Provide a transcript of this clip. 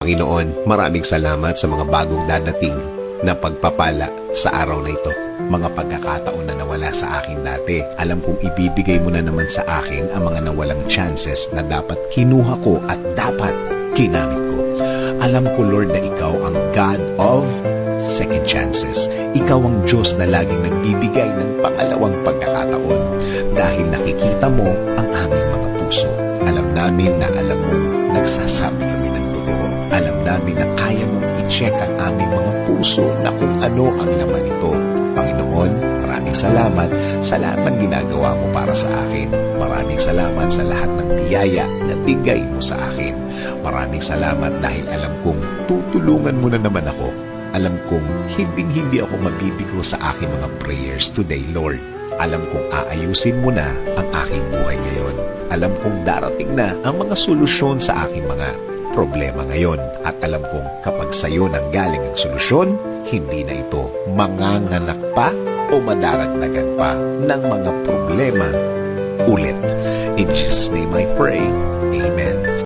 Panginoon, maraming salamat sa mga bagong dadating na pagpapala sa araw na ito. Mga pagkakataon na nawala sa akin dati. Alam kong ibibigay mo na naman sa akin ang mga nawalang chances na dapat kinuha ko at dapat kinamit ko. Alam ko, Lord, na Ikaw ang God of second chances. Ikaw ang Diyos na laging nagbibigay ng pangalawang pagkakataon dahil nakikita mo ang aming mga puso. Alam namin na alam mo, nagsasabi kami ng totoo. Alam namin na kaya mong i-check ang aming mga puso na kung ano ang laman nito. Panginoon, maraming salamat sa lahat ng ginagawa mo para sa akin. Maraming salamat sa lahat ng biyaya na bigay mo sa akin. Maraming salamat dahil alam kong tutulungan mo na naman ako. Alam kong hindi ako mabibigo sa aking mga prayers today, Lord. Alam kong aayusin mo na ang aking buhay ngayon. Alam kong darating na ang mga solusyon sa aking mga problema ngayon. At alam kong kapag sa'yo nanggaling ang solusyon, hindi na ito manganganak pa o madaragdagan pa ng mga problema ulit. In Jesus' name I pray. Amen.